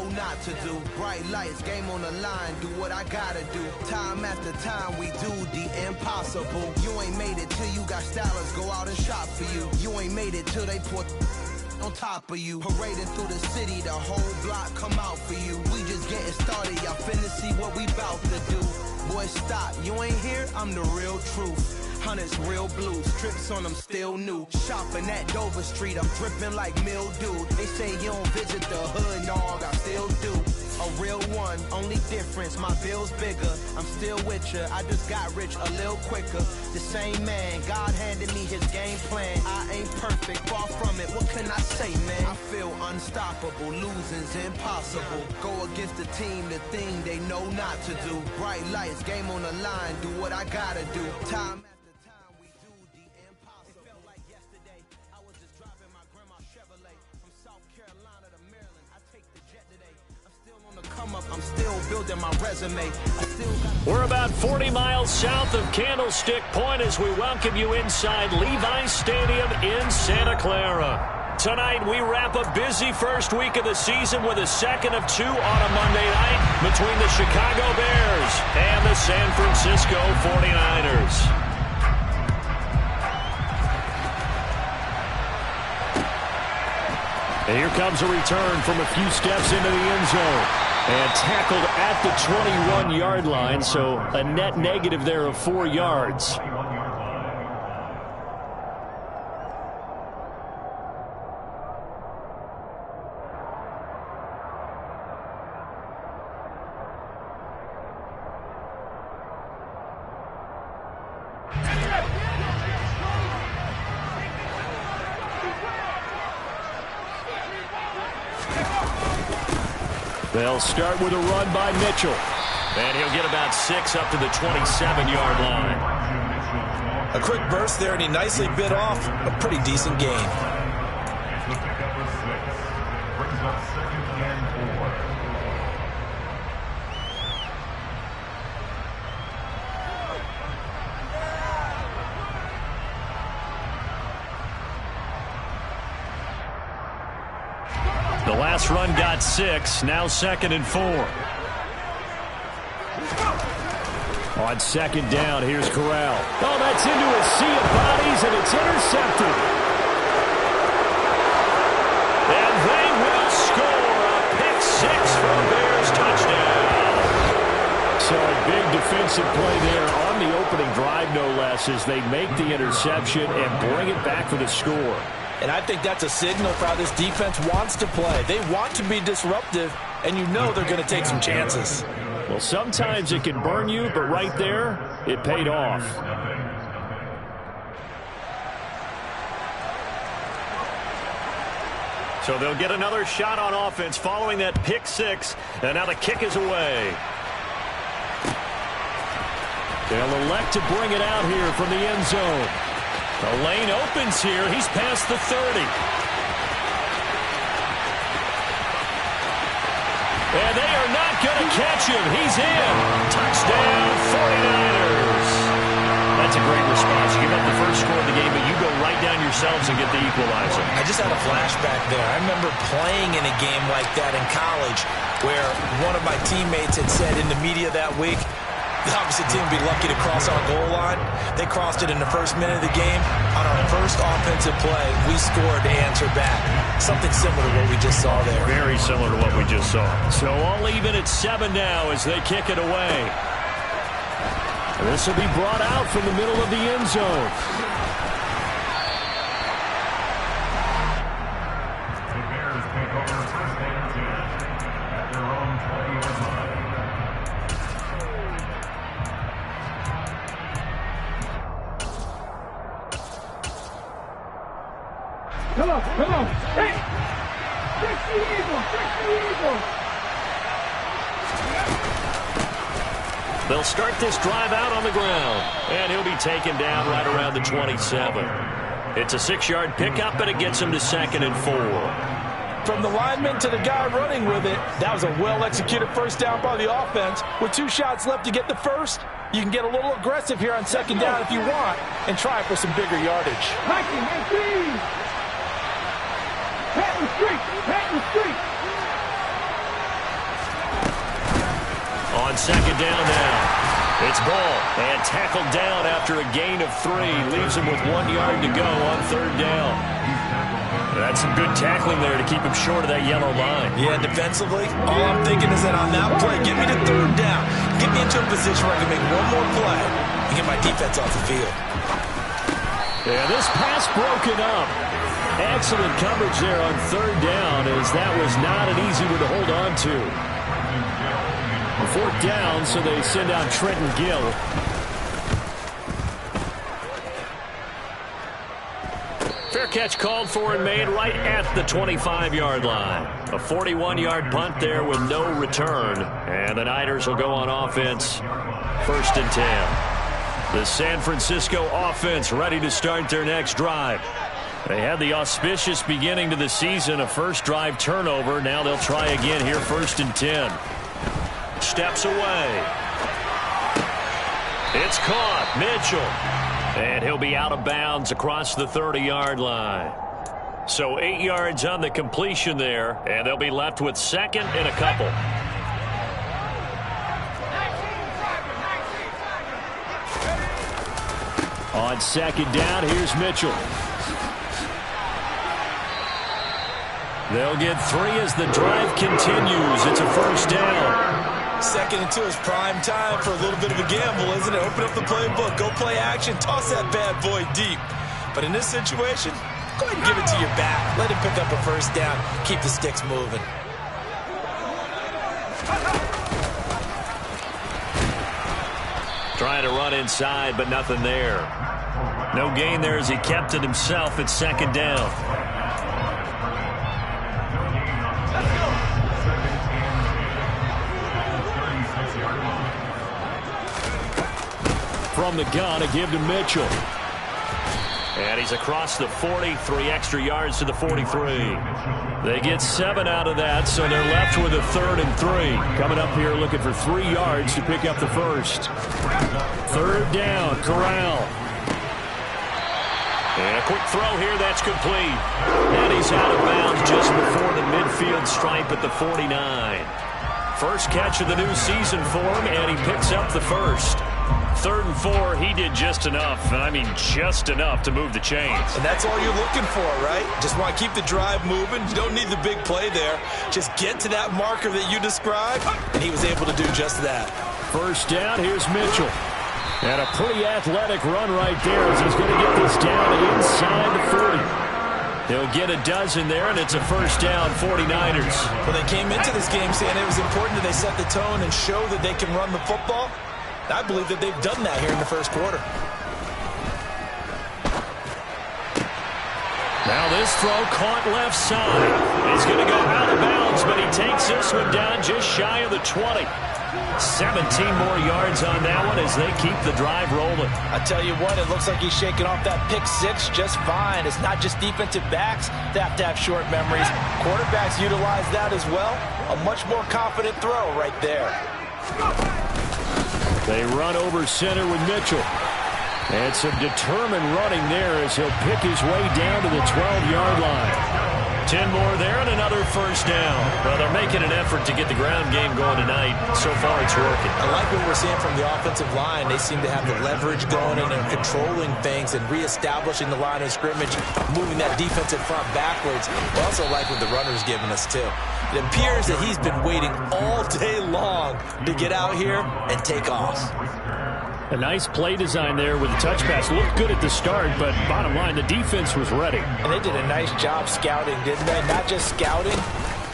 know not to do. Bright lights, game on the line, do what I gotta do. Time after time, we do the impossible. You ain't made it till you got stylers go out and shop for you. You ain't made it till they put on top of you. Parading through the city, the whole block come out for you. We just getting started, y'all finna see what we bout to do. Boy, stop, you ain't here, I'm the real truth. Hunters, real blue, strips on them still new. Shopping at Dover Street, I'm dripping like mildew. They say you don't visit the hood, dog, I still do. A real one, only difference, my bill's bigger. I'm still with ya, I just got rich a little quicker. The same man, God handed me his game plan. I ain't perfect, far from it, what can I say, man? I feel unstoppable, losing's impossible. Go against the team, the thing they know not to do. Bright lights, game on the line, do what I gotta do. Time after time, we do the impossible. It felt like yesterday, I was just driving my grandma's Chevrolet from South Carolina to Maryland. I take the jet today. I'm still on the come up, I'm still building my resume. We're about 40 miles south of Candlestick Point as we welcome you inside Levi's Stadium in Santa Clara. Tonight, we wrap a busy first week of the season with a second of two on a Monday night between the Chicago Bears and the San Francisco 49ers. And here comes a return from a few steps into the end zone. And tackled at the 21-yard line, so a net negative there of 4 yards. They'll start with a run by Mitchell. And he'll get about 6 up to the 27-yard line. A quick burst there, and he nicely bit off a pretty decent gain. The last run got 6, now 2nd and 4. On 2nd down, here's Corral. Oh, that's into a sea of bodies, and it's intercepted. And they will score a pick-6 for a Bears touchdown. So a big defensive play there on the opening drive, no less, as they make the interception and bring it back for the score. And I think that's a signal for how this defense wants to play. They want to be disruptive, and you know they're going to take some chances. Well, sometimes it can burn you, but right there, it paid off. So they'll get another shot on offense following that pick-6, and now the kick is away. They'll elect to bring it out here from the end zone. The lane opens here. He's past the 30. And they are not going to catch him. He's in. Touchdown, 49ers. That's a great response. You give up the first score of the game, but you go right down yourselves and get the equalizer. I just had a flashback there. I remember playing in a game like that in college where one of my teammates had said in the media that week, the opposite team would be lucky to cross our goal line. They crossed it in the first minute of the game. On our first offensive play, we scored to answer back. Something similar to what we just saw there. Very similar to what we just saw. So all even at 7 now as they kick it away. And this will be brought out from the middle of the end zone. The Bears take over first and 10 at their own 21 line. Come on, come on. Hey! Fix the eagle! Fix the eagle! They'll start this drive out on the ground. And he'll be taken down right around the 27. It's a 6-yard pickup, and it gets him to 2nd and 4. From the lineman to the guy running with it, that was a well-executed first down by the offense. With 2 shots left to get the first, you can get a little aggressive here on 2nd down if you want and try for some bigger yardage. Hiking and please! Pat the street! Pat the street! second down now. It's Ball, and tackled down after a gain of 3. Leaves him with 1 yard to go on third down. That's some good tackling there to keep him short of that yellow line. Yeah, defensively, all I'm thinking is that on that play, get me to third down. Get me into a position where I can make one more play and get my defense off the field. Yeah, this pass broken up. Excellent coverage there on third down, as that was not an easy one to hold on to. Fourth down, so they send out Trenton Gill. Fair catch called for and made right at the 25-yard line. A 41-yard punt there with no return. And the Niners will go on offense. 1st and 10. The San Francisco offense ready to start their next drive. They had the auspicious beginning to the season, a first drive turnover. Now they'll try again here, 1st and 10. Steps away. It's caught. Mitchell. And he'll be out of bounds across the 30-yard line. So 8 yards on the completion there, and they'll be left with 2nd and a couple. On 2nd down, here's Mitchell. They'll get 3 as the drive continues. It's a 1st down. 2nd and 2 is prime time for a little bit of a gamble, isn't it? Open up the playbook, go play action, toss that bad boy deep. But in this situation, go ahead and give it to your back. Let him pick up a 1st down. Keep the sticks moving. Trying to run inside, but nothing there. No gain there as he kept it himself at 2nd down. From the gun, a give to Mitchell. And he's across the 40, 3 extra yards to the 43. They get 7 out of that, so they're left with a 3rd and 3. Coming up here looking for 3 yards to pick up the 1st. 3rd down, Corral. And a quick throw here, that's complete. And he's out of bounds just before the midfield stripe at the 49. First catch of the new season for him, and he picks up the 1st. 3rd and 4, he did just enough, and I mean just enough to move the chains. And that's all you're looking for, right? Just want to keep the drive moving. You don't need the big play there. Just get to that marker that you described, and he was able to do just that. 1st down, here's Mitchell. And a pretty athletic run right there as he's going to get this down inside the 40. They'll get a dozen there, and it's a 1st down, 49ers. Well, they came into this game saying it was important that they set the tone and show that they can run the football. I believe that they've done that here in the 1st quarter. Now this throw caught left side. He's going to go out of bounds, but he takes this one down just shy of the 20. 17 more yards on that one as they keep the drive rolling. I tell you what, it looks like he's shaking off that pick 6 just fine. It's not just defensive backs that have to have short memories. Quarterbacks utilize that as well. A much more confident throw right there. They run over center with Mitchell. And some determined running there as he'll pick his way down to the 12-yard line. 10 more there and another 1st down. Well, they're making an effort to get the ground game going tonight. So far, it's working. I like what we're seeing from the offensive line. They seem to have the leverage going and they're controlling things and reestablishing the line of scrimmage, moving that defensive front backwards. I also like what the runner's giving us, too. It appears that he's been waiting all day long to get out here and take off. A nice play design there with the touch pass. Looked good at the start, but bottom line, the defense was ready. And they did a nice job scouting, didn't they? Not just scouting,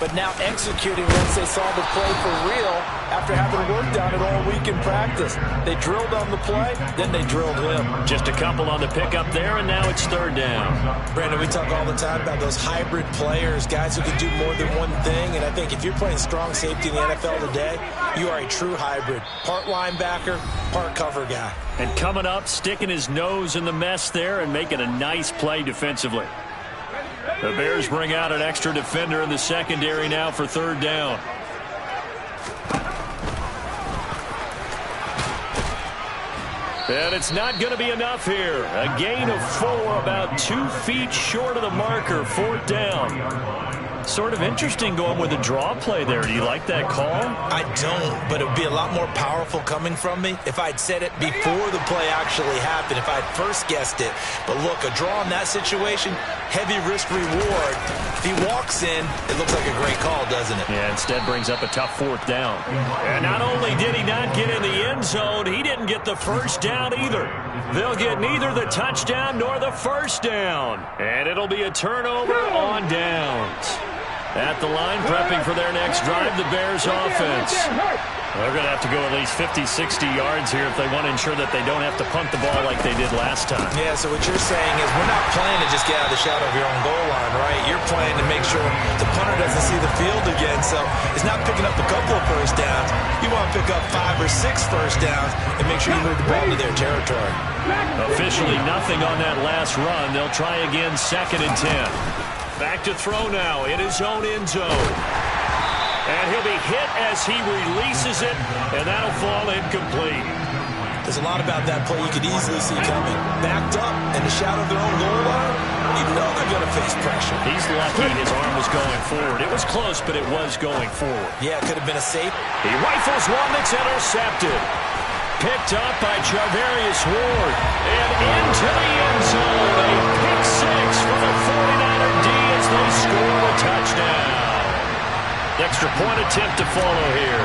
but now executing once they saw the play for real after having worked on it all week in practice. They drilled on the play, then they drilled him. Just a couple on the pickup there, and now it's 3rd down. Brandon, we talk all the time about those hybrid players, guys who can do more than one thing, and I think if you're playing strong safety in the NFL today, you are a true hybrid. Part linebacker, part cover guy. And coming up, sticking his nose in the mess there and making a nice play defensively. The Bears bring out an extra defender in the secondary now for 3rd down. And it's not going to be enough here. A gain of 4, about 2 feet short of the marker, 4th down. Sort of interesting going with a draw play there. Do you like that call? I don't, but it would be a lot more powerful coming from me if I'd said it before the play actually happened, if I'd first guessed it. But look, a draw in that situation, heavy risk reward. If he walks in, it looks like a great call, doesn't it? Yeah, instead brings up a tough 4th down. And not only did he not get in the end zone, he didn't get the first down either. They'll get neither the touchdown nor the first down. And it'll be a turnover on downs. At the line, prepping for their next drive, the Bears offense. They're going to have to go at least 50, 60 yards here if they want to ensure that they don't have to punt the ball like they did last time. Yeah, so what you're saying is we're not playing to just get out of the shadow of your own goal line, right? You're playing to make sure the punter doesn't see the field again. So it's not picking up a couple of first downs. You want to pick up 5 or 6 first downs and make sure you move the ball to their territory. Officially nothing on that last run. They'll try again 2nd and 10. Back to throw now in his own end zone. And he'll be hit as he releases it, and that'll fall incomplete. There's a lot about that play you could easily see coming. Backed up in the shadow of their own goal line, you know they're going to face pressure. He's lucky his arm was going forward. It was close, but it was going forward. Yeah, it could have been a safe. He rifles one that's intercepted. Picked up by Charvarius Ward. And into the end zone. A pick 6 for the 49er D as they score a touchdown. Extra point attempt to follow here.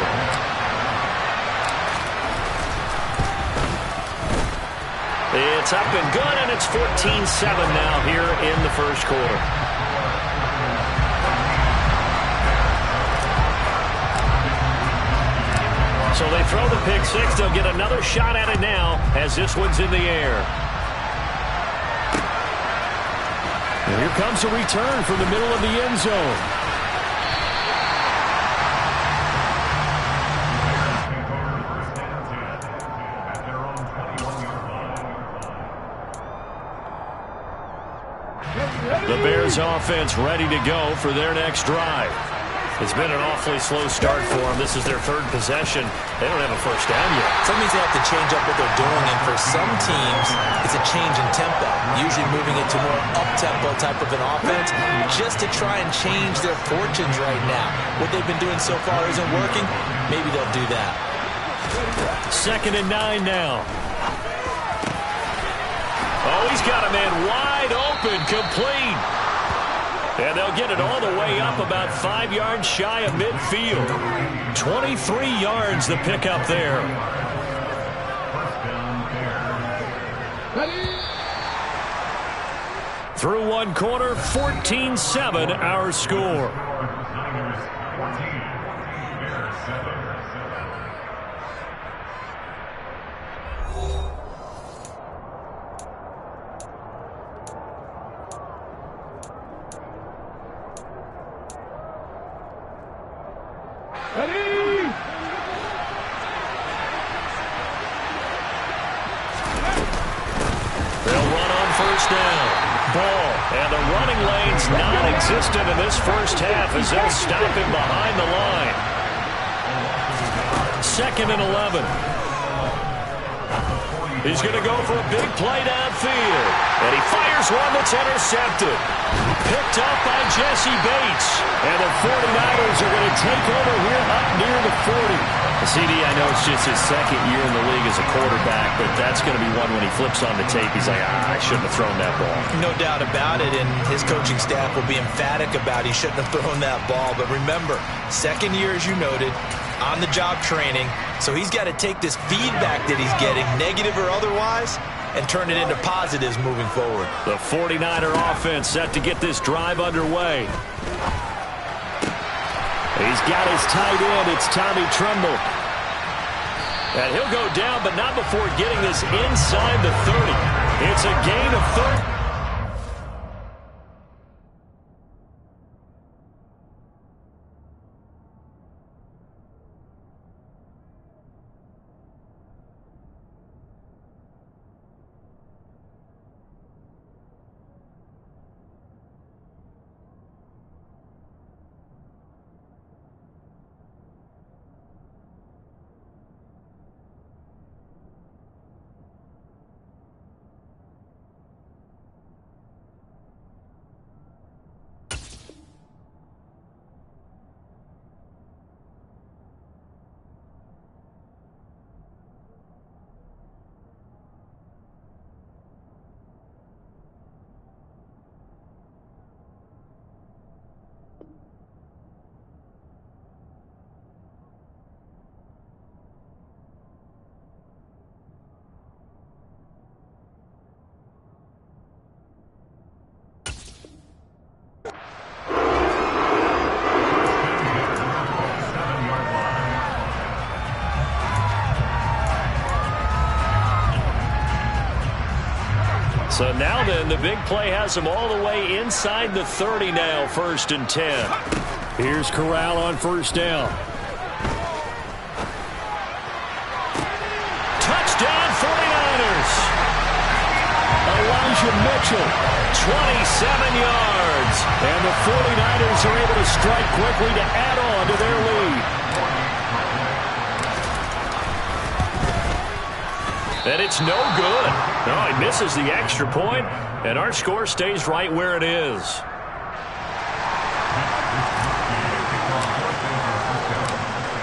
It's up and good, and it's 14-7 now here in the first quarter. So they throw the pick 6. They'll get another shot at it now as this one's in the air. And here comes a return from the middle of the end zone. The Bears offense ready to go for their next drive. It's been an awfully slow start for them. This is their 3rd possession. They don't have a first down yet. So that means they have to change up what they're doing, and for some teams, it's a change in tempo, usually moving it to more up-tempo type of an offense just to try and change their fortunes right now. What they've been doing so far isn't working. Maybe they'll do that. 2nd and 9 now. Oh, he's got a man wide open, complete. And they'll get it all the way up about 5 yards shy of midfield. 23 yards the pickup there. Through one quarter, 14-7 our score. Non-existent in this first half as they'll stop him behind the line. 2nd and 11. He's going to go for a big play downfield. And he fires one that's intercepted. Picked up by Jesse Bates. And the 49ers are going to take over here up near the 40. CD, I know it's just his 2nd year in the league as a quarterback, but that's going to be one when he flips on the tape. He's like, I shouldn't have thrown that ball. No doubt about it, and his coaching staff will be emphatic about he shouldn't have thrown that ball. But remember, 2nd year, as you noted, on-the-job training, so he's got to take this feedback that he's getting, negative or otherwise, and turn it into positives moving forward. The 49er offense set to get this drive underway. He's got his tight end. It's Tommy Tremble. And he'll go down, but not before getting this inside the 30. It's a gain of 30. So now then, the big play has them all the way inside the 30 now, 1st and 10. Here's Corral on 1st down. Touchdown 49ers. Elijah Mitchell, 27 yards. And the 49ers are able to strike quickly to add on to their lead. And it's no good. No, he misses the extra point, and our score stays right where it is.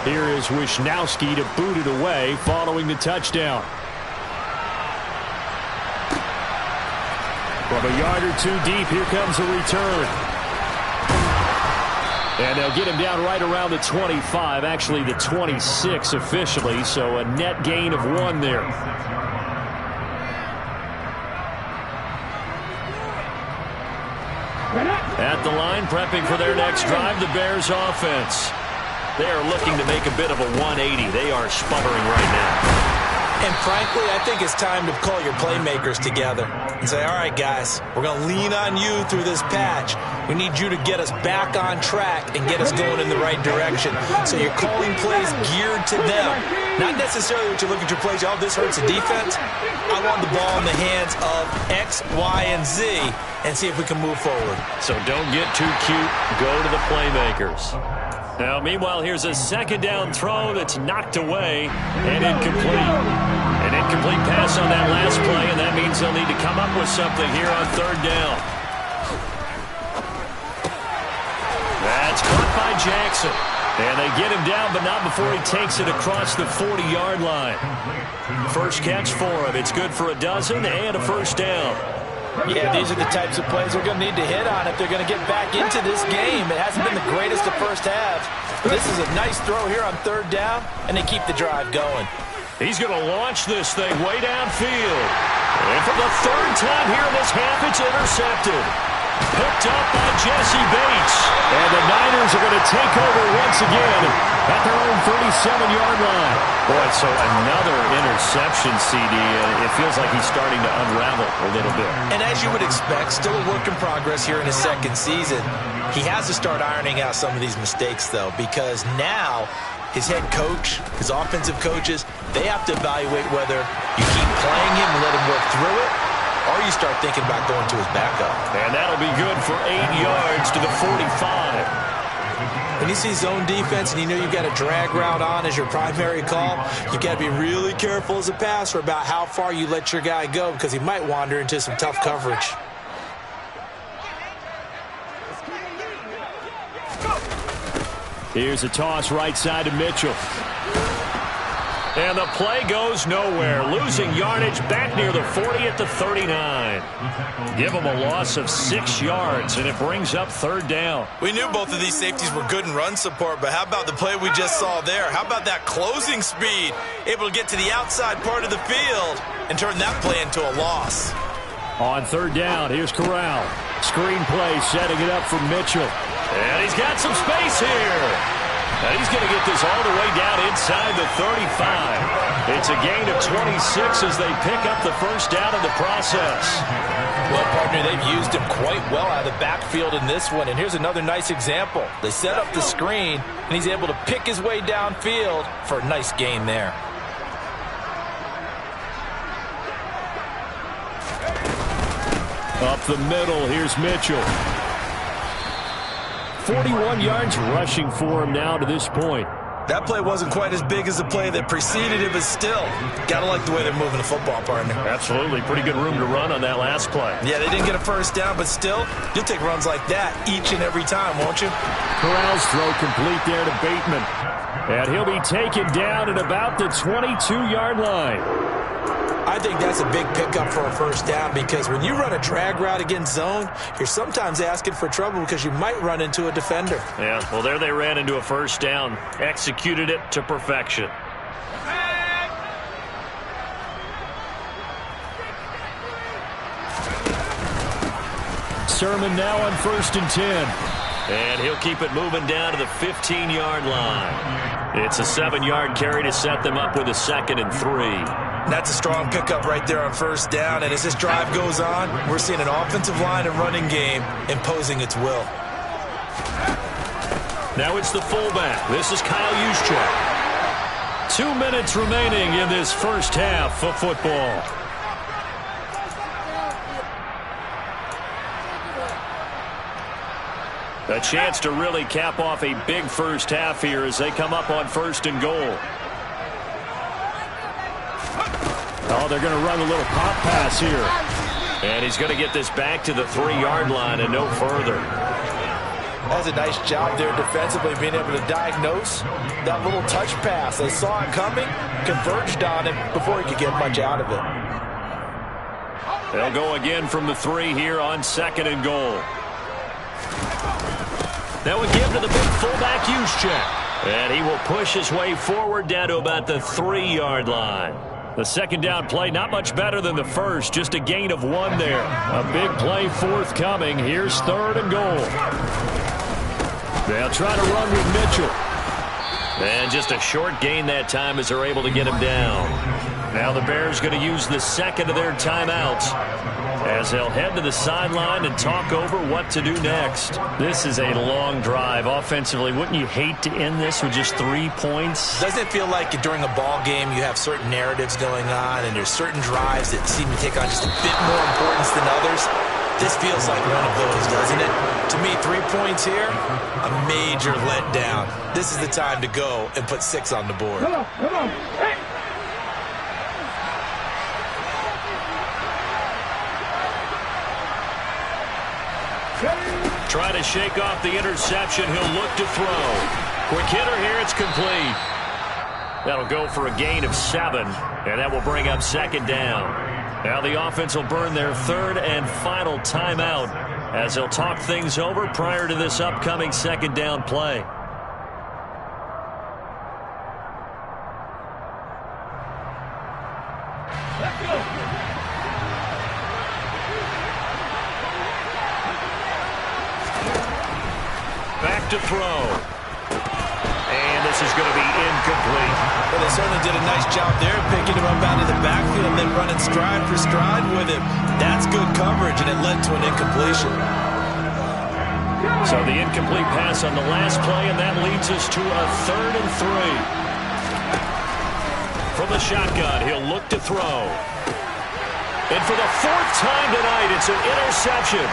Here is Wisnowski to boot it away following the touchdown. From a yard or two deep, here comes a return. And they'll get him down right around the 25, actually the 26 officially, so a net gain of 1 there. At the line, prepping for their next drive, the Bears offense. They are looking to make a bit of a 180. They are sputtering right now. And frankly, I think it's time to call your playmakers together and say, all right, guys, we're going to lean on you through this patch. We need you to get us back on track and get us going in the right direction. So you're calling plays geared to them. Not necessarily what you look at your plays, oh, this hurts the defense. I want the ball in the hands of X, Y, and Z and see if we can move forward. So don't get too cute. Go to the playmakers. Now, meanwhile, here's a 2nd down throw that's knocked away and incomplete. An incomplete pass on that last play, and that means they'll need to come up with something here on 3rd down. That's caught by Jackson. And they get him down, but not before he takes it across the 40-yard line. First catch for him. It's good for a dozen and a 1st down. Yeah, these are the types of plays we're going to need to hit on if they're going to get back into this game. It hasn't been the greatest of first halves, but this is a nice throw here on 3rd down, and they keep the drive going. He's going to launch this thing way downfield. And for the 3rd time here in this half, it's intercepted. Picked up by Jesse Bates. And the Niners are going to take over once again at their own 37-yard line. Boy, so another interception, CD. It feels like he's starting to unravel a little bit. And as you would expect, still a work in progress here in his 2nd season. He has to start ironing out some of these mistakes, though, because now his head coach, his offensive coaches, they have to evaluate whether you keep playing him and let him work through it, or you start thinking about going to his backup. And that'll be good for 8 yards to the 45. When you see zone defense and you know you've got a drag route on as your primary call, you've got to be really careful as a passer about how far you let your guy go because he might wander into some tough coverage. Here's a toss right side to Mitchell. And the play goes nowhere. Losing yardage back near the 40 at the 39. Give them a loss of 6 yards, and it brings up 3rd down. We knew both of these safeties were good in run support, but how about the play we just saw there? How about that closing speed? Able to get to the outside part of the field and turn that play into a loss. On 3rd down, here's Corral. Screen play, setting it up for Mitchell. And he's got some space here. And he's going to get this all the way down inside the 35. It's a gain of 26 as they pick up the 1st down in the process. Well, partner, they've used him quite well out of the backfield in this one. And here's another nice example. They set up the screen, and he's able to pick his way downfield for a nice gain there. Up the middle, here's Mitchell. 41 yards rushing for him now to this point. That play wasn't quite as big as the play that preceded it, but still, got to like the way they're moving the football, partner. Absolutely. Pretty good room to run on that last play. Yeah, they didn't get a 1st down, but still, you'll take runs like that each and every time, won't you? Corral's throw complete there to Bateman. And he'll be taken down at about the 22-yard line. I think that's a big pickup for a 1st down because when you run a drag route against zone, you're sometimes asking for trouble because you might run into a defender. Yeah, well, there they ran into a 1st down. Executed it to perfection. Sermon now on 1st and 10. And he'll keep it moving down to the 15-yard line. It's a 7-yard carry to set them up with a 2nd and 3. That's a strong pickup right there on first down. And as this drive goes on, we're seeing an offensive line and running game imposing its will. Now it's the fullback. This is Kyle Juszczyk. 2 minutes remaining in this first half of football. A chance to really cap off a big first half here as they come up on 1st and goal. Oh, they're going to run a little pop pass here. And he's going to get this back to the 3-yard line and no further. That's a nice job there defensively, being able to diagnose that little touch pass. They saw it coming, converged on him before he could get much out of it. They'll go again from the 3 here on 2nd and goal. That would give to the big fullback, Juszczyk. And he will push his way forward down to about the 3-yard line. The 2nd down play, not much better than the first, just a gain of 1 there. A big play forthcoming. Here's 3rd and goal. They'll try to run with Mitchell. And just a short gain that time as they're able to get him down. Now the Bears going to use the 2nd of their timeouts as they'll head to the sideline and talk over what to do next. This is a long drive offensively. Wouldn't you hate to end this with just 3 points? Doesn't it feel like during a ball game you have certain narratives going on and there's certain drives that seem to take on just a bit more importance than others? This feels like one of those, doesn't it? To me, 3 points here, a major letdown. This is the time to go and put 6 on the board. Come on. Hey. Try to shake off the interception. He'll look to throw. Quick hitter here. It's complete. That'll go for a gain of 7, and that will bring up 2nd down. Now the offense will burn their 3rd and final timeout as they'll talk things over prior to this upcoming 2nd down play. Let's go. Back to throw. And this is going to be incomplete. Well, they certainly did a nice job there, picking him up out of the backfield and then running stride for stride with him. That's good coverage, and it led to an incompletion. So the incomplete pass on the last play, and that leads us to a 3rd and 3. From the shotgun, he'll look to throw. And for the 4th time tonight, it's an interception.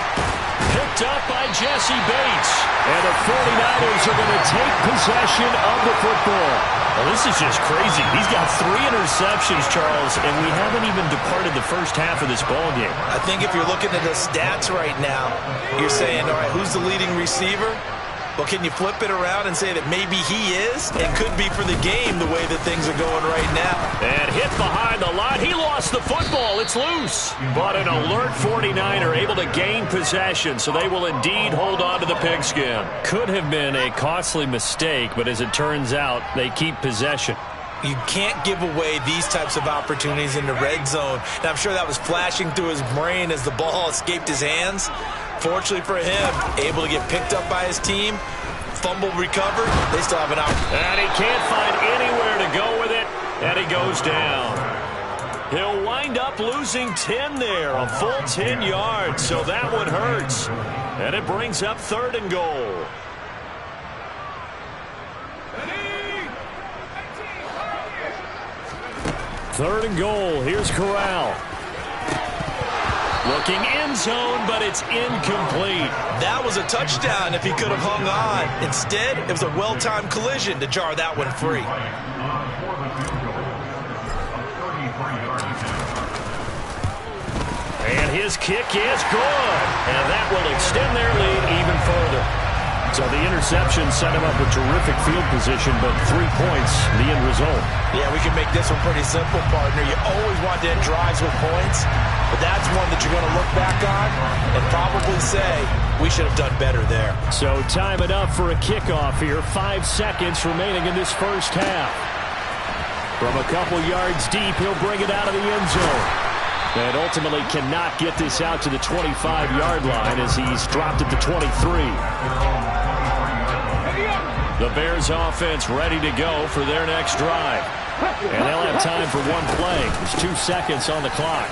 Picked up by Jesse Bates. And the 49ers are going to take possession of the football. Well, this is just crazy. He's got 3 interceptions, Charles, and we haven't even departed the first half of this ballgame. I think if you're looking at the stats right now, you're saying, all right, who's the leading receiver? Well, can you flip it around and say that maybe he is and could be for the game the way that things are going right now? And hit behind the line. He lost the football. It's loose. But an alert 49er able to gain possession, so they will indeed hold on to the pigskin. Could have been a costly mistake, but as it turns out, they keep possession. You can't give away these types of opportunities in the red zone. And I'm sure that was flashing through his brain as the ball escaped his hands. Fortunately for him, able to get picked up by his team, fumble recovered, they still have an opportunity. And he can't find anywhere to go with it, and he goes down. He'll wind up losing 10 there, a full 10 yards, so that one hurts. And it brings up 3rd and goal. Third and goal. Here's Corral. Looking end zone, but it's incomplete. That was a touchdown if he could have hung on. Instead, it was a well-timed collision to jar that one free. And his kick is good. And that will extend their lead even further. So the interception set him up with terrific field position, but 3 points, the end result. Yeah, we can make this one pretty simple, partner. You always want to end drives with points, but that's one that you're going to look back on and probably say, we should have done better there. So time enough for a kickoff here. 5 seconds remaining in this first half. From a couple yards deep, he'll bring it out of the end zone. And ultimately cannot get this out to the 25-yard line as he's dropped at the 23. The Bears offense ready to go for their next drive. And they'll have time for one play. There's 2 seconds on the clock.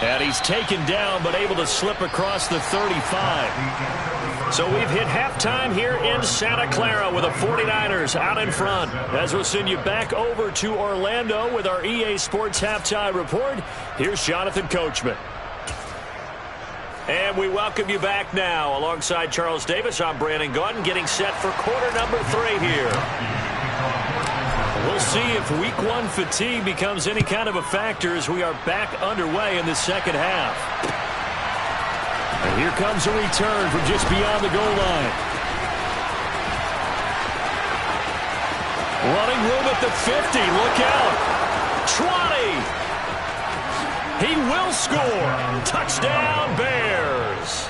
And he's taken down but able to slip across the 35. So we've hit halftime here in Santa Clara with the 49ers out in front. As we'll send you back over to Orlando with our EA Sports Halftime Report, here's Jonathan Coachman. And we welcome you back now. Alongside Charles Davis, I'm Brandon Gaudin, getting set for quarter number 3 here. We'll see if week 1 fatigue becomes any kind of a factor as we are back underway in the second half. And here comes a return from just beyond the goal line. Running room at the 50. Look out. 20. He will score. Touchdown, Bears.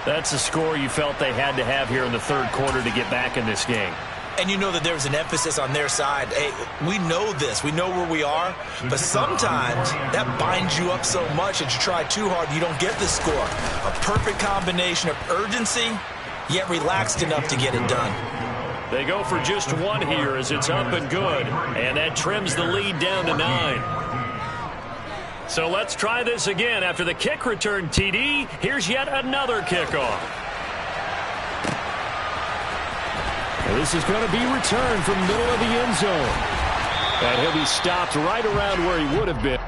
That's a score you felt they had to have here in the third quarter to get back in this game. And you know that there's an emphasis on their side. Hey, we know this. We know where we are. But sometimes that binds you up so much that you try too hard, you don't get the score. A perfect combination of urgency, yet relaxed enough to get it done. They go for just 1 here as it's up and good. And that trims the lead down to 9. So let's try this again. After the kick return TD, here's yet another kickoff. This is going to be returned from middle of the end zone. And he'll be stopped right around where he would have been.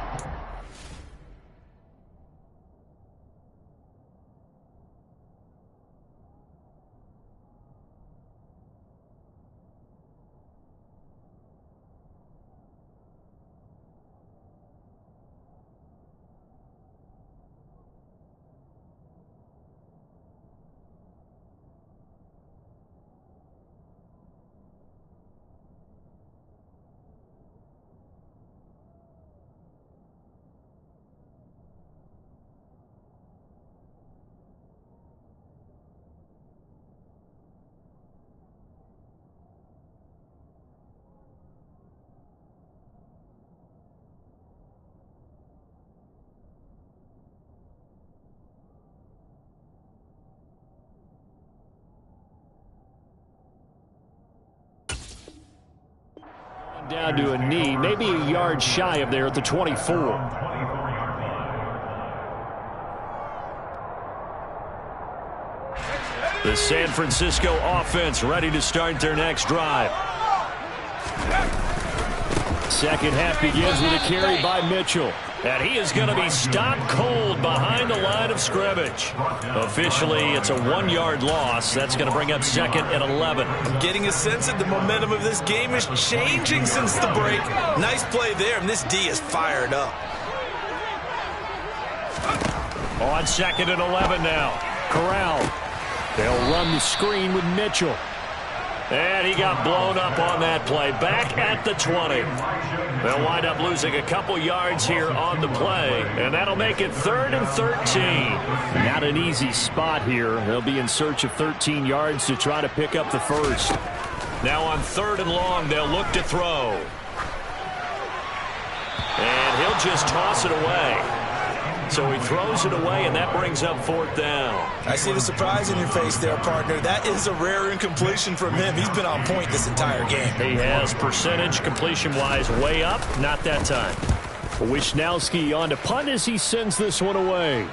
Down to a knee, maybe a yard shy of there at the 24. The San Francisco offense ready to start their next drive. Second half begins with a carry by Mitchell. And he is going to be stopped cold behind the line of scrimmage. Officially, it's a 1-yard loss. That's going to bring up second and 11. I'm getting a sense that the momentum of this game is changing since the break. Nice play there, and this D is fired up. On second and 11 now. Corral. They'll run the screen with Mitchell. And he got blown up on that play. Back at the 20. They'll wind up losing a couple yards here on the play. And that'll make it 3rd and 13. Not an easy spot here. They'll be in search of 13 yards to try to pick up the first. Now on 3rd and long, they'll look to throw. And he'll just toss it away. So he throws it away, and that brings up 4th down. I see the surprise in your face there, partner. That is a rare incompletion from him. He's been on point this entire game. He has percentage completion-wise way up. Not that time. Wisnowski on to punt as he sends this one away.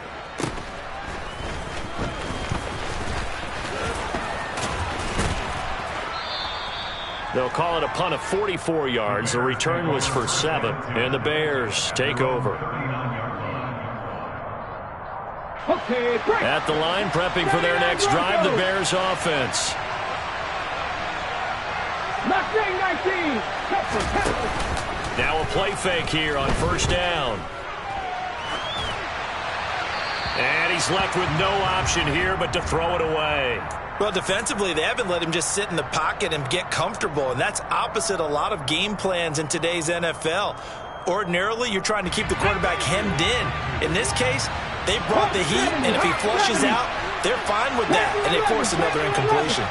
They'll call it a punt of 44 yards. The return was for 7, and the Bears take over. At the line, prepping for their next drive, the Bears offense. Now a play fake here on 1st down. And he's left with no option here but to throw it away. Well, defensively, they haven't let him just sit in the pocket and get comfortable, and that's opposite a lot of game plans in today's NFL. Ordinarily, you're trying to keep the quarterback hemmed in. In this case, they brought the heat, and if he flushes out, they're fine with that, and they force another incompletion.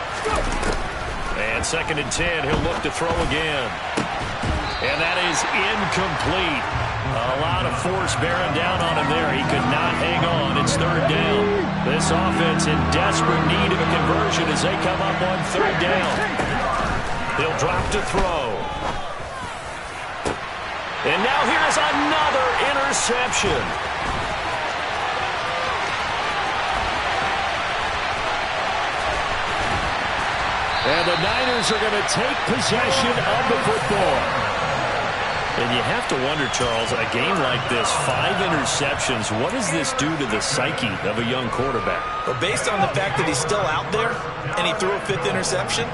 And 2nd and 10, he'll look to throw again. And that is incomplete. A lot of force bearing down on him there. He could not hang on. It's third down. This offense in desperate need of a conversion as they come up on third down. He'll drop to throw. And now here's another interception. And the Niners are going to take possession of the football. And you have to wonder, Charles, a game like this, 5 interceptions, what does this do to the psyche of a young quarterback? Well, based on the fact that he's still out there and he threw a 5th interception,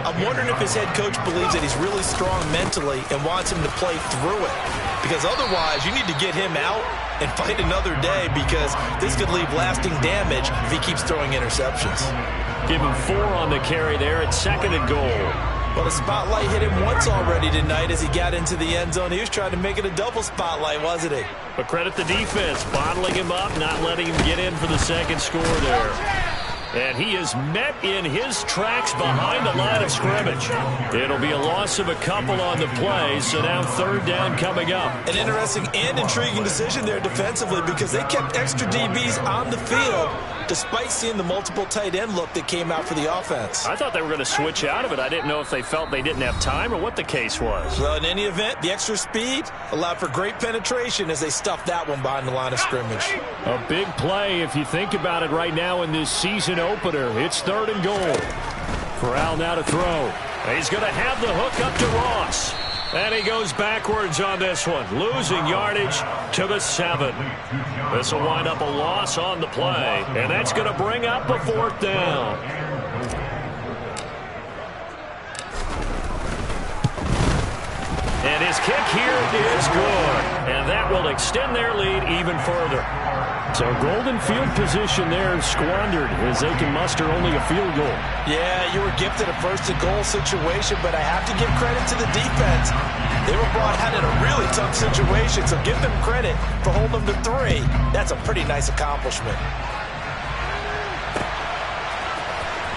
I'm wondering if his head coach believes that he's really strong mentally and wants him to play through it. Because otherwise, you need to get him out and fight another day, because this could leave lasting damage if he keeps throwing interceptions. Give him 4 on the carry there at 2nd and goal. Well, the spotlight hit him once already tonight as he got into the end zone. He was trying to make it a double spotlight, wasn't he? But credit the defense, bottling him up, not letting him get in for the second score there. And he is met in his tracks behind the line of scrimmage. It'll be a loss of a couple on the play, so now third down coming up. An interesting and intriguing decision there defensively, because they kept extra DBs on the field despite seeing the multiple tight end look that came out for the offense. I thought they were going to switch out of it. I didn't know if they felt they didn't have time or what the case was. Well, in any event, the extra speed allowed for great penetration as they stuffed that one behind the line of scrimmage. A big play if you think about it right now in this season opener. It's 3rd and goal. Corral now to throw. He's going to have the hook up to Ross. And he goes backwards on this one, losing yardage to the 7. This will wind up a loss on the play, and that's going to bring up a 4th down. And his kick here is good, and that will extend their lead even further. So golden field position there squandered as they can muster only a field goal. Yeah, you were gifted a 1st and goal situation, but I have to give credit to the defense. They were brought out in a really tough situation, so give them credit for holding them to 3. That's a pretty nice accomplishment.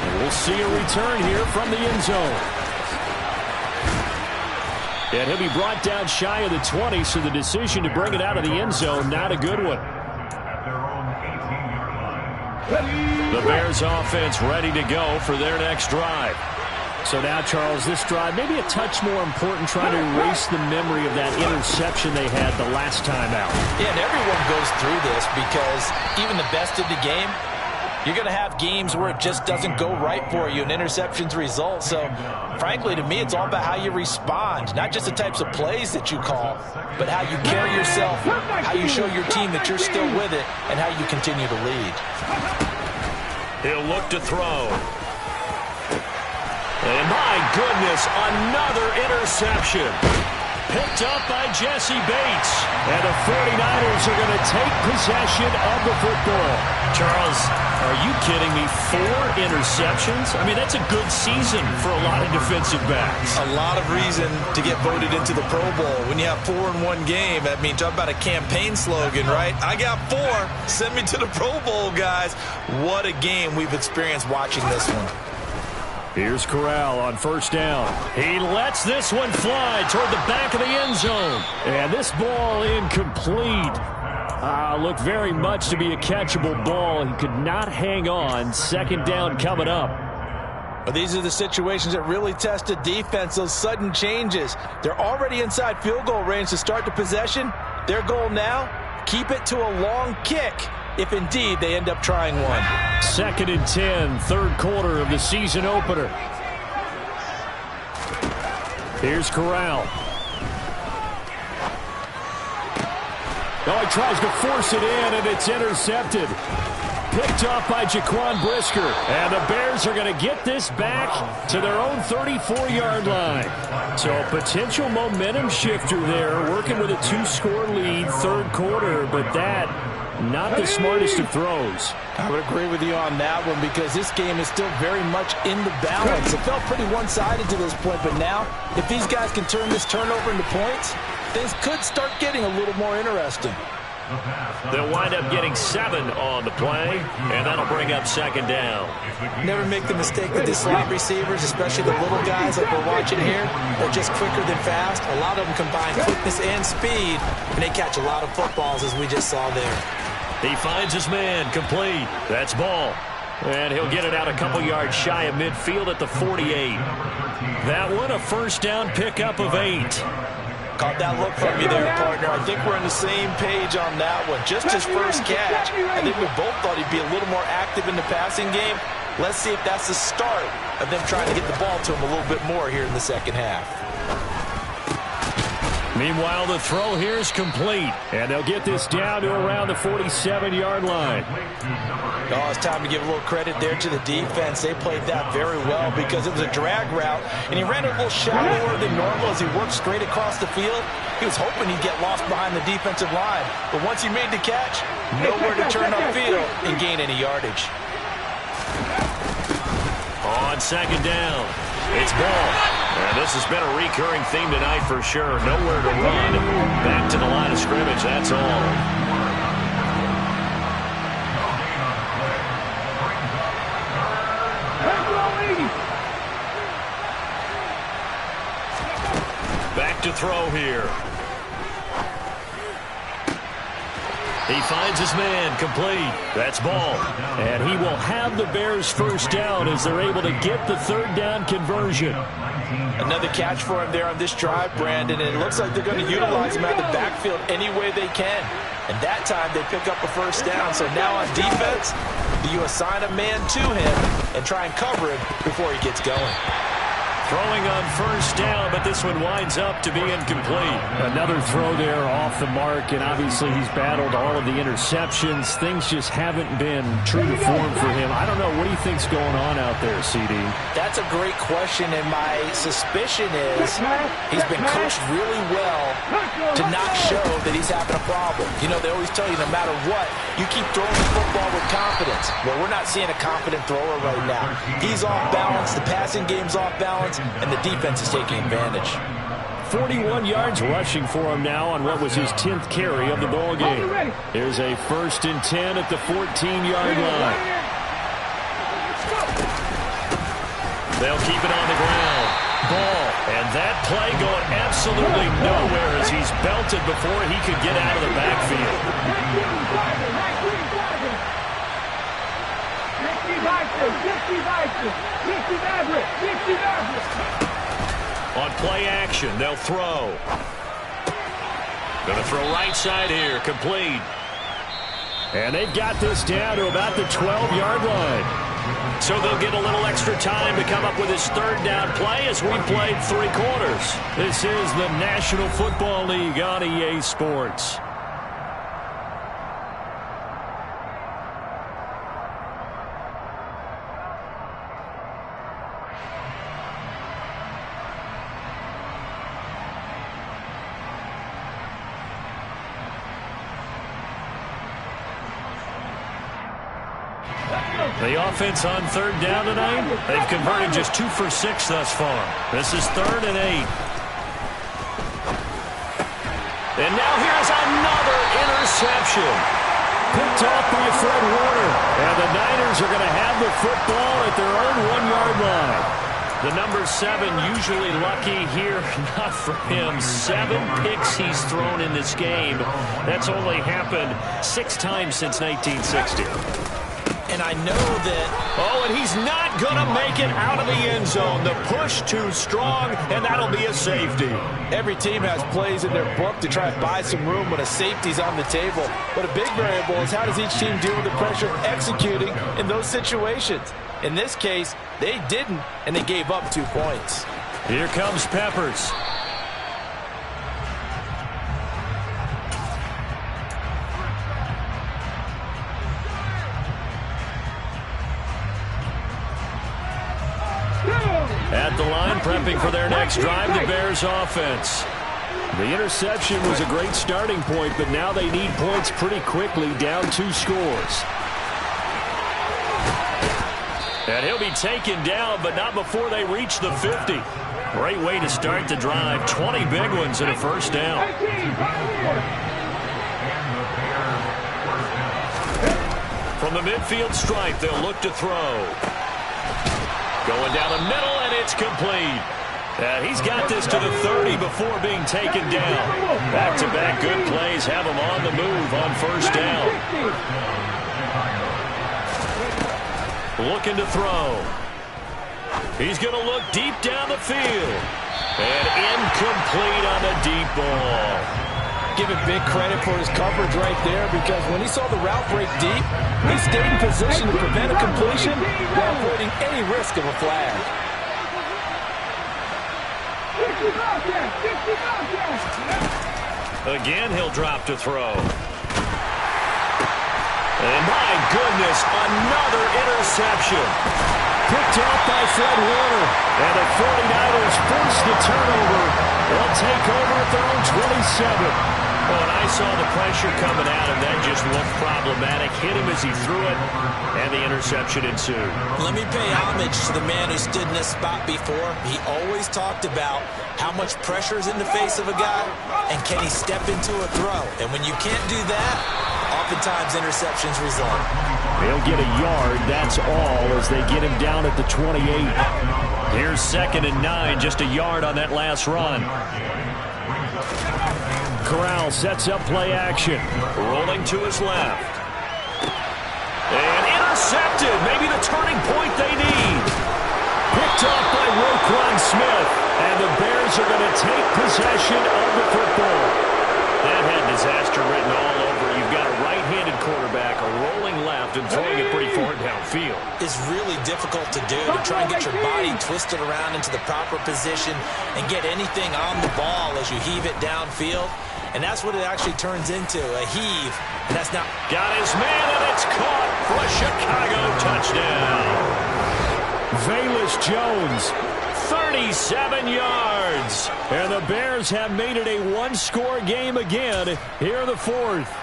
And we'll see a return here from the end zone. And he'll be brought down shy of the 20, so the decision to bring it out of the end zone, not a good one. The Bears offense ready to go for their next drive. So now, Charles, this drive maybe a touch more important, trying to erase the memory of that interception they had the last time out. Yeah, and everyone goes through this, because even the best of the game, you're going to have games where it just doesn't go right for you and interceptions result. So, frankly, to me, it's all about how you respond, not just the types of plays that you call, but how you carry yourself, how you show your team that you're still with it, and how you continue to lead. He'll look to throw. And my goodness, another interception. Picked up by Jesse Bates. And the 49ers are going to take possession of the football. Charles, are you kidding me? 4 interceptions? I mean, that's a good season for a lot of defensive backs. A lot of reason to get voted into the Pro Bowl. When you have 4 in one game, I mean, talk about a campaign slogan, right? I got 4. Send me to the Pro Bowl, guys. What a game we've experienced watching this one. Here's Corral on 1st down. He lets this one fly toward the back of the end zone. And this ball incomplete. Looked very much to be a catchable ball. He could not hang on. 2nd down coming up. Well, these are the situations that really test a defense, those sudden changes. They're already inside field goal range to start the possession. Their goal now, keep it to a long kick, if indeed they end up trying one. 2nd and 10, 3rd quarter of the season opener. Here's Corral. Oh, he tries to force it in, and it's intercepted. Picked up by Jaquan Brisker. And the Bears are going to get this back to their own 34-yard line. So a potential momentum shifter there, working with a 2-score lead, 3rd quarter, but that not the smartest of throws. I would agree with you on that one, because this game is still very much in the balance. It felt pretty one-sided to this point, but now, if these guys can turn this turnover into points, things could start getting a little more interesting. They'll wind up getting 7 on the play, and that'll bring up second down. Never make the mistake with these slot receivers, especially the little guys like we're watching here. They're just quicker than fast. A lot of them combine quickness and speed, and they catch a lot of footballs, as we just saw there. He finds his man, complete. That's ball. And he'll get it out a couple yards shy of midfield at the 48. That one, a first down pickup of 8. Caught that look from you there, partner. I think we're on the same page on that one. Just his first catch. I think we both thought he'd be a little more active in the passing game. Let's see if that's the start of them trying to get the ball to him a little bit more here in the second half. Meanwhile, the throw here is complete, and they'll get this down to around the 47-yard line. Oh, it's time to give a little credit there to the defense. They played that very well because it was a drag route, and he ran a little shallower than normal as he worked straight across the field. He was hoping he'd get lost behind the defensive line, but once he made the catch, nowhere to turn upfield and gain any yardage. On second down, it's ball. And this has been a recurring theme tonight for sure. Nowhere to run. Back to the line of scrimmage, that's all. Back to throw here. He finds his man, complete. That's ball. And he will have the Bears first down as they're able to get the third down conversion. Another catch for him there on this drive, Brandon, and it looks like they're going to utilize him out of the backfield any way they can. And that time they pick up a first down. So now on defense, you assign a man to him and try and cover him before he gets going. Throwing on first down, but this one winds up to be incomplete. Another throw there off the mark, and obviously he's battled all of the interceptions. Things just haven't been true to form for him. I don't know. What do you think's going on out there, CD? That's a great question, and my suspicion is he's been coached really well to not show that he's having a problem. You know, they always tell you no matter what, you keep throwing the football with confidence. Well, we're not seeing a confident thrower right now. He's off balance. The passing game's off balance. And the defense is taking advantage. 41 yards rushing for him now on what was his 10th carry of the ball game. Here's a 1st and 10 at the 14-yard line. They'll keep it on the ground. Ball. And that play going absolutely nowhere as he's belted before he could get out of the backfield. On play action, they'll throw. Going to throw right side here, complete. And they've got this down to about the 12-yard line. So they'll get a little extra time to come up with his third down play as we played 3 quarters. This is the National Football League on EA Sports. The offense on third down tonight, they've converted just 2 for 6 thus far. This is 3rd and 8. And now here's another interception. Picked off by Fred Warner. And the Niners are going to have the football at their own 1-yard line. The number 7 usually lucky here. Not for him. 7 picks he's thrown in this game. That's only happened 6 times since 1960. And I know that... Oh, and he's not going to make it out of the end zone. The push too strong, and that'll be a safety. Every team has plays in their book to try and buy some room when a safety's on the table. But a big variable is how does each team deal with the pressure of executing in those situations. In this case, they didn't, and they gave up 2 points. Here comes Peppers. At the line, prepping for their next drive, the Bears offense. The interception was a great starting point, but now they need points pretty quickly, down 2 scores. And he'll be taken down, but not before they reach the 50. Great way to start the drive. 20 big ones and a first down. From the midfield stripe, they'll look to throw. Going down the middle, and it's complete. And he's got this to the 30 before being taken down. Back-to-back good plays have him on the move on first down. Looking to throw. He's going to look deep down the field. And incomplete on the deep ball. Give it big credit for his coverage right there, because when he saw the route break deep, he stayed in position to prevent a completion while avoiding any risk of a flag. Again, he'll drop to throw. And my goodness, another interception. Picked off by Fred Warner. And the 49ers force the turnover. They'll take over at their own 27. Oh, and I saw the pressure coming at him. That just looked problematic. Hit him as he threw it, and the interception ensued. Let me pay homage to the man who stood in this spot before. He always talked about how much pressure is in the face of a guy, and can he step into a throw. And when you can't do that, oftentimes interceptions result. He'll get a yard, that's all, as they get him down at the 28. Here's 2nd and 9, just a yard on that last run. Corral sets up play action. Rolling to his left. And intercepted. Maybe the turning point they need. Picked off by Roquan Smith. And the Bears are going to take possession of the football. That had disaster written all over. You've got a right-handed quarterback, a rolling left, and throwing it pretty far downfield. It's really difficult to do, to try and get your body twisted around into the proper position and get anything on the ball as you heave it downfield. And that's what it actually turns into, a heave. And that's not... Got his man, and it's caught for a Chicago touchdown. Velus Jones, 37 yards. And the Bears have made it a one-score game again here in the 4th.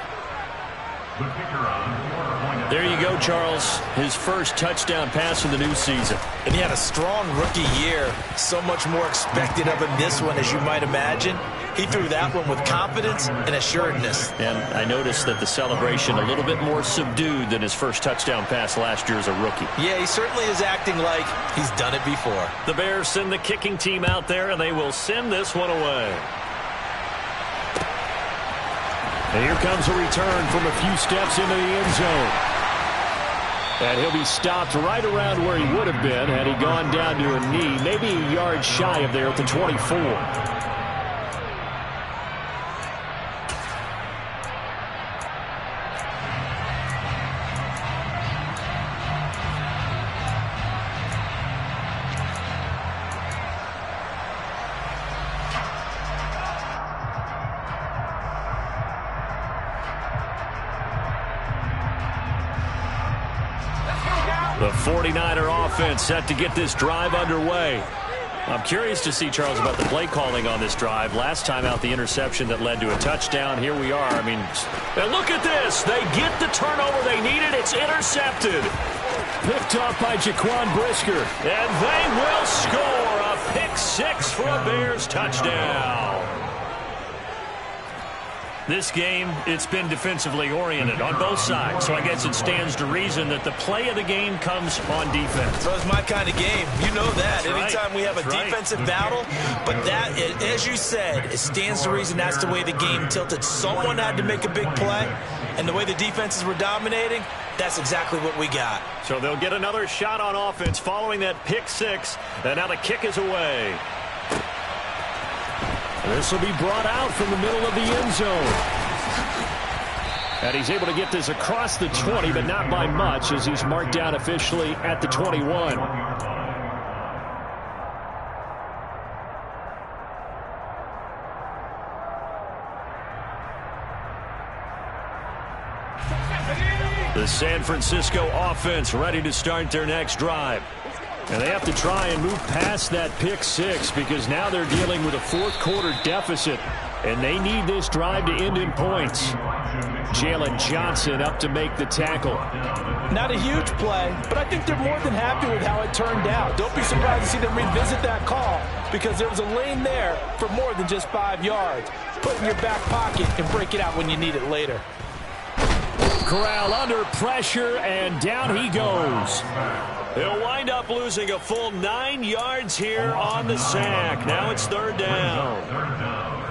There you go, Charles. His first touchdown pass in the new season. And he had a strong rookie year. So much more expected of him this one, as you might imagine. He threw that one with confidence and assuredness. And I noticed that the celebration a little bit more subdued than his first touchdown pass last year as a rookie. Yeah, he certainly is acting like he's done it before. The Bears send the kicking team out there, and they will send this one away. And here comes a return from a few steps into the end zone. And he'll be stopped right around where he would have been had he gone down to a knee, maybe a yard shy of there at the 24. The 49er offense set to get this drive underway. I'm curious to see, Charles, about the play calling on this drive. Last time out, the interception that led to a touchdown. Here we are. I mean, and look at this. They get the turnover they needed. It's intercepted. Picked off by Jaquan Brisker. And they will score a pick-6 for a Bears touchdown. This game, it's been defensively oriented on both sides, so I guess it stands to reason that the play of the game comes on defense. So it's my kind of game. You know that. That's anytime we have a defensive battle, but that, as you said, it stands to reason that's the way the game tilted. Someone had to make a big play, and the way the defenses were dominating, that's exactly what we got. So they'll get another shot on offense following that pick-6, and now the kick is away. This will be brought out from the middle of the end zone. And he's able to get this across the 20, but not by much, as he's marked down officially at the 21. The San Francisco offense ready to start their next drive. And they have to try and move past that pick-6 because now they're dealing with a fourth-quarter deficit, and they need this drive to end in points. Jalen Johnson up to make the tackle. Not a huge play, but I think they're more than happy with how it turned out. Don't be surprised to see them revisit that call because there was a lane there for more than just 5 yards. Put it in your back pocket and break it out when you need it later. Corral under pressure, and down he goes. He'll wind up losing a full 9 yards here on the sack. Now it's third down.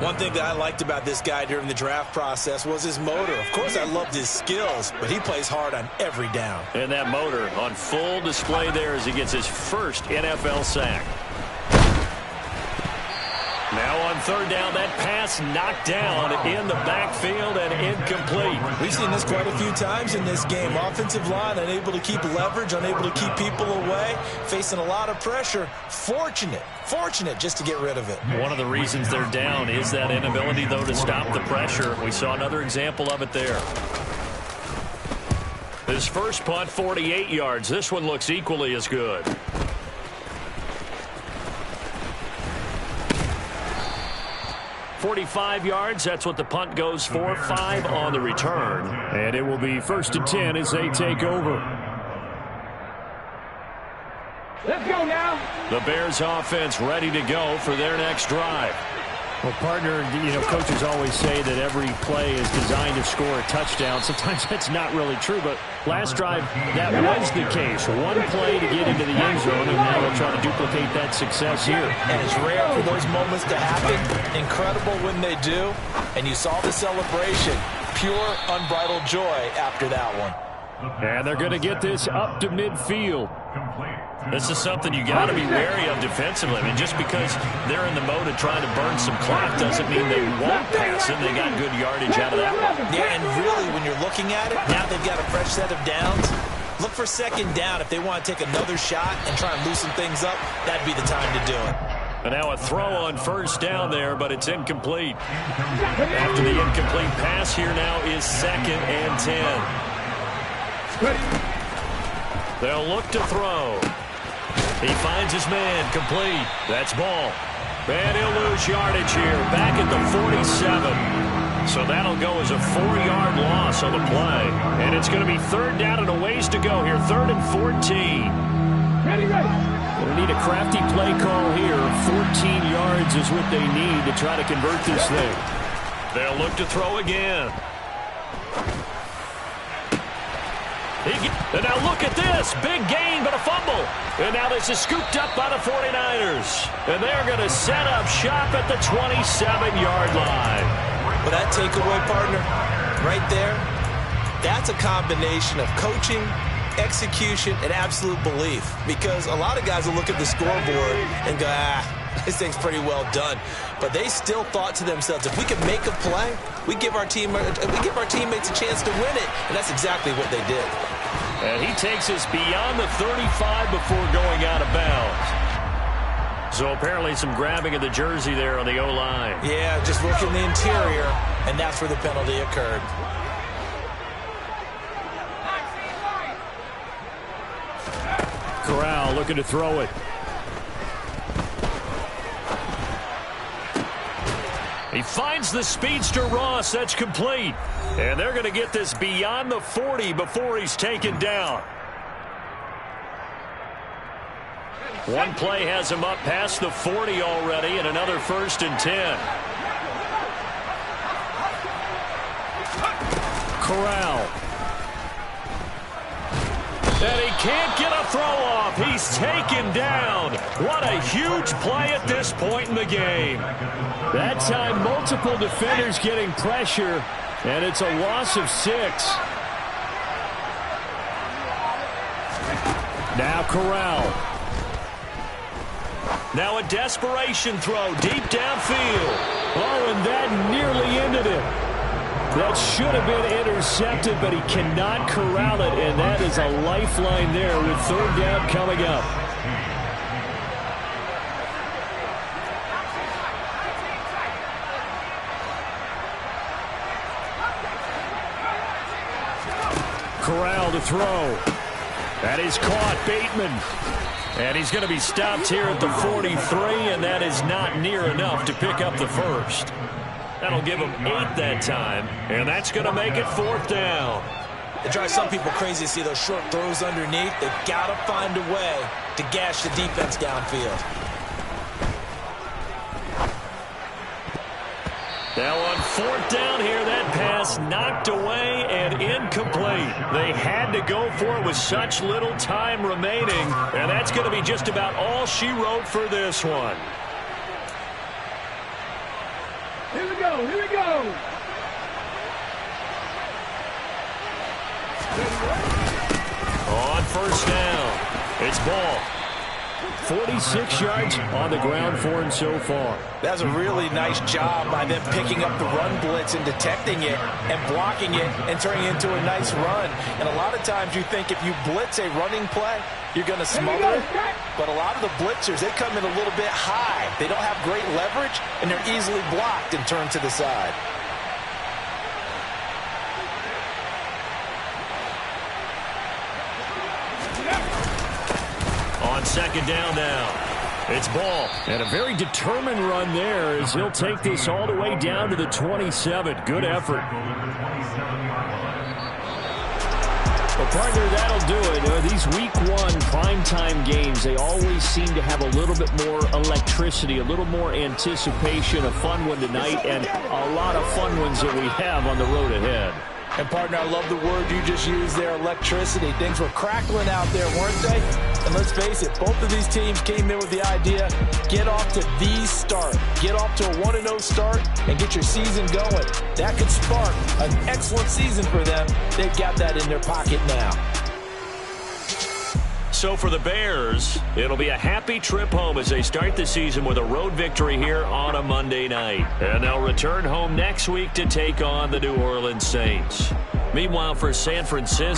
One thing that I liked about this guy during the draft process was his motor. Of course, I loved his skills, but he plays hard on every down. And that motor on full display there as he gets his first NFL sack. Now on third down, that pass knocked down in the backfield and incomplete. We've seen this quite a few times in this game. Offensive line unable to keep leverage, unable to keep people away, facing a lot of pressure. Fortunate just to get rid of it. One of the reasons they're down is that inability, though, to stop the pressure. We saw another example of it there. His first punt, 48 yards. This one looks equally as good. 45 yards, that's what the punt goes for. 5 on the return. And it will be 1st and 10 as they take over. Let's go now. The Bears offense ready to go for their next drive. Well, partner, coaches always say that every play is designed to score a touchdown. Sometimes that's not really true, but last drive, that was the case. One play to get into the end zone, and now they'll try to duplicate that success here. And it's rare for those moments to happen. Incredible when they do. And you saw the celebration. Pure, unbridled joy after that one. And they're going to get this up to midfield. This is something you got to be wary of defensively. I mean, just because they're in the mode of trying to burn some clock doesn't mean they won't pass it. They got good yardage out of that one. Yeah, and really, when you're looking at it, now they've got a fresh set of downs. Look for second down. If they want to take another shot and try and loosen things up, that'd be the time to do it. And now a throw on first down there, but it's incomplete. After the incomplete pass, here now is 2nd and 10. They'll look to throw. He finds his man, complete. That's ball. And he'll lose yardage here, back at the 47. So that'll go as a 4-yard loss on the play. And it's going to be third down and a ways to go here, 3rd and 14. Ready. They need a crafty play call here. 14 yards is what they need to try to convert this thing. They'll look to throw again. And now look at this. Big gain, but a fumble. And now this is scooped up by the 49ers. And they're going to set up shop at the 27-yard line. Well, that takeaway, partner, right there, that's a combination of coaching, execution, and absolute belief. Because a lot of guys will look at the scoreboard and go, this thing's pretty well done. But they still thought to themselves, if we can make a play, we give our teammates a chance to win it. And that's exactly what they did. And he takes us beyond the 35 before going out of bounds. So apparently some grabbing of the jersey there on the O-line. Yeah, just working the interior, and that's where the penalty occurred. Corral looking to throw it. He finds the speedster Ross. That's complete. And they're going to get this beyond the 40 before he's taken down. One play has him up past the 40 already, and another 1st and 10. Corral. And he can't get a throw off. He's taken down. What a huge play at this point in the game. That time, multiple defenders getting pressure, and it's a loss of 6. Now Corral. Now a desperation throw deep downfield. Oh, and that nearly ended it. That should have been intercepted, but he cannot corral it, and that is a lifeline there with third down coming up. Corral to throw. That is caught. Bateman. And he's going to be stopped here at the 43, and that is not near enough to pick up the first. That'll give him 8 that time, and that's going to make it 4th down. It drives some people crazy to see those short throws underneath. They've got to find a way to gash the defense downfield. Now on 4th down here, that pass knocked away and incomplete. They had to go for it with such little time remaining, and that's going to be just about all she wrote for this one. Here we go, here we go. On 1st down, it's Ball. 46 yards on the ground for him so far. That's a really nice job by them picking up the run blitz and detecting it and blocking it and turning it into a nice run. And a lot of times you think if you blitz a running play, you're going to smother it. But a lot of the blitzers, they come in a little bit high. They don't have great leverage, and they're easily blocked and turned to the side. On 2nd down now, it's Ball. And a very determined run there as he'll take this all the way down to the 27. Good effort. Well, partner, that'll do it. These Week 1 primetime games, they always seem to have a little bit more electricity, a little more anticipation. A fun one tonight, and a lot of fun ones that we have on the road ahead. And, partner, I love the word you just used there, electricity. Things were crackling out there, weren't they? And let's face it, both of these teams came in with the idea, get off to the start. Get off to a 1-0 start and get your season going. That could spark an excellent season for them. They've got that in their pocket now. So for the Bears, it'll be a happy trip home as they start the season with a road victory here on a Monday night. And they'll return home next week to take on the New Orleans Saints. Meanwhile, for San Francisco,